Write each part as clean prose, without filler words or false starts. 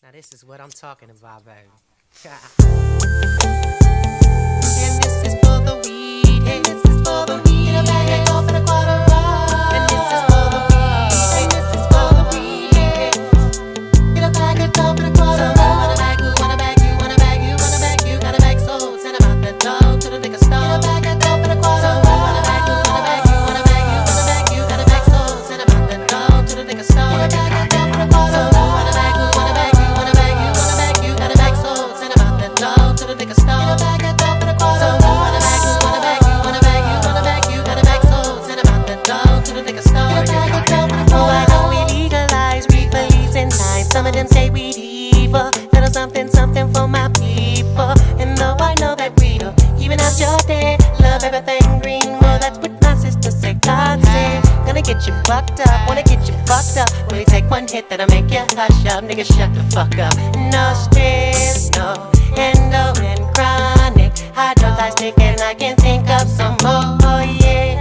Now this is what I'm talking about, baby. And this is for the weed, and this is for the weed. In a bag and go for the quarter roll. And this is for the weed, and this is for the weed. In a bag and go for the quarter roll. Wanna bag you, wanna bag you, wanna bag you, wanna bag you. Got a bag sold, send 'em out the door to the liquor store. In a bag and go for the quarter roll. Wanna bag you, wanna bag you, wanna bag you, wanna bag you. Got a bag sold, send 'em out the door to the liquor store. In a bag and go for the quarter roll. Wanna bag you, wanna bag you, wanna bag you, wanna bag you. Got a bag sold, send 'em out the door to the liquor store. In a bag and go for the quarter roll. Wanna bag you, wanna bag you, wanna bag you, wanna bag you. Got a bag sold, send 'em out the door to the liquor store. In a bag and go for the quarter roll. Oh, I know we legalize reefer leaves and nine. Some of them say weed evil. Little something, something for my people. And though I know that we do, even out your day, love everything green. Well, that's what my sister said. God said, gonna get you fucked up, wanna get you fucked up. Will you take one hit that'll make you hush up? Nigga, shut the fuck up. No stress, no endo and chronic. Hydrolyze stick and I can think of some more. Oh yeah,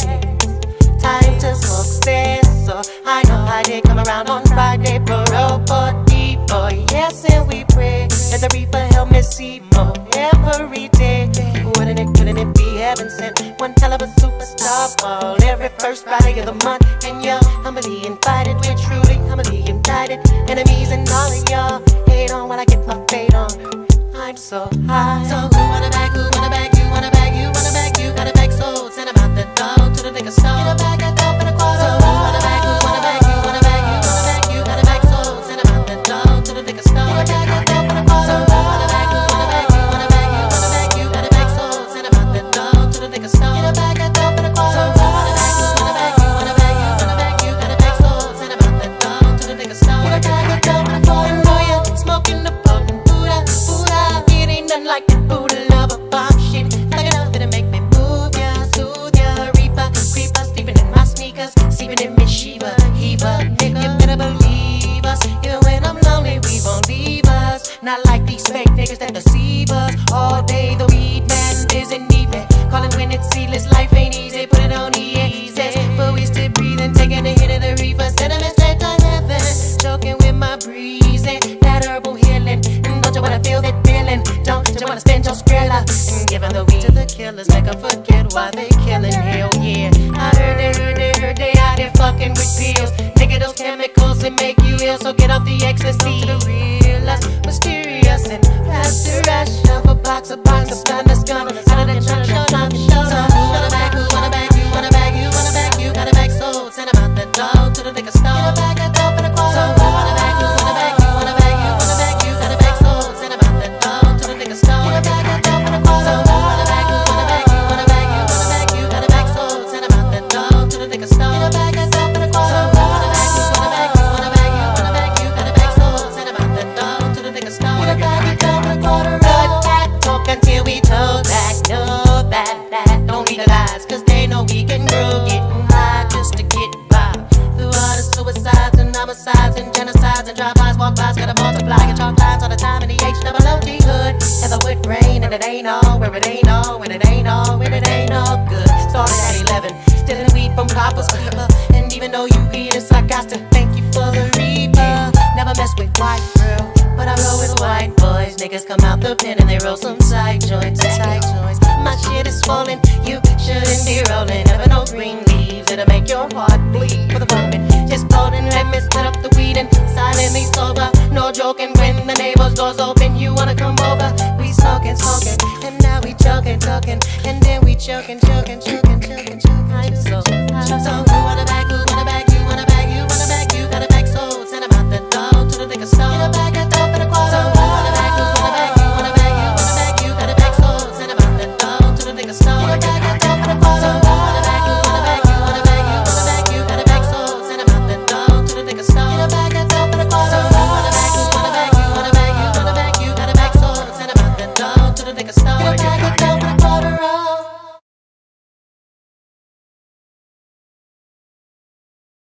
time to smoke cess. So I know I did come around on Friday, parole for deeper. Yes, and we pray that the reaper help me see more every day. Couldn't it be heaven sent? One hell of a superstar ball every first Friday of the month. And you're humbly invited, we're truly humbly indicted. Enemies and all of y'all hate on when I get my fade on. I'm so high. So who wanna bag, who wanna bag you, wanna bag you, wanna bag you. Got a bag sold, send 'em out the door to the liquor store. Get a bag and go for the quarter. So who wanna bag, who wanna bag you, wanna bag you, wanna bag you. Got a bag sold, send 'em out the door to the liquor store. Get a bag and go for the quarter. So who wanna bag, who wanna bag you, wanna bag you, wanna bag you. Got a bag sold, send 'em out the door to the liquor store. Get a bag and go for the quarter. So who wanna bag, who wanna bag you, wanna bag you, wanna bag you. Got a bag sold, send 'em out the door to the liquor store. Get a bag and go for the quarter. I know you're smoking the potent Buddha, Buddha. It ain't nothing like that Buddha lover bomb shit. Like enough to make me move ya, soothe ya. Reaper, creeper, sleeping in my sneakers, sleeping in me Shiva, Heaver. Nigga, you better believe us. Even when I'm lonely, we won't leave us. Not like these fake niggas that deceive us. All day the weed man isn't need me. Calling when it's seedless, life ain't easy. Put it on the easy, but we still breathing, taking a hit of the reefer. Sending me straight to heaven, choking with my breezy, that herbal healing. And don't you wanna feel that feeling? Don't you wanna spend your skrilla and giving the weed to the killers, make 'em forget why they killing? Hell yeah, I heard they out there fucking with pills. Nigga, those chemicals that make you ill. So get off the ecstasy to the real us, mysterious and past the rush of a box of stun that's gone. Out of the trunk, so who wanna bag, who wanna bag you, wanna bag you, wanna bag you. Got a bag sold, send 'em out the door to the liquor store. Get a bag and go for the quarter. So who wanna bag, who wanna bag you, wanna bag you, wanna bag you. Got a bag sold, send 'em out the door to the liquor store. Get a bag and go for the quarter. So who wanna bag, who wanna bag you, wanna bag you, wanna bag you. Got a bag sold, send 'em out the door to the liquor store. Get a bag and go for the quarter. So who wanna bag, who wanna bag you, wanna bag you, wanna bag you. Got a bag sold, send 'em out the door to the liquor store. Get a bag and go for the quarter. Good back talk until we told back. Know that don't need the lies, 'cause they know we can grow. Getting high just to get by. Through all the suicides and homicides and genocides and drive-bys, walk-bys, gotta multiply. Get chalk lines all the time in the HOOD hood. Ever would rain and it ain't all, where it ain't all, when it ain't all, when it ain't all good. Started at 11, stealing weed from Papa's keeper. And even though you eat us, I got to thank you for the reaper. Never mess with white girl, but I roll with white boys. Niggas come out the pen and they roll some side joints. My shit is swollen, you shouldn't be rolling. Never no green leaves, it'll make your heart bleed for the moment. Just holding, let me set up the weed and silently sober. No joking, when the neighbor's doors open, you wanna come over. We smoking, and now we choking, and then we choking. I'm so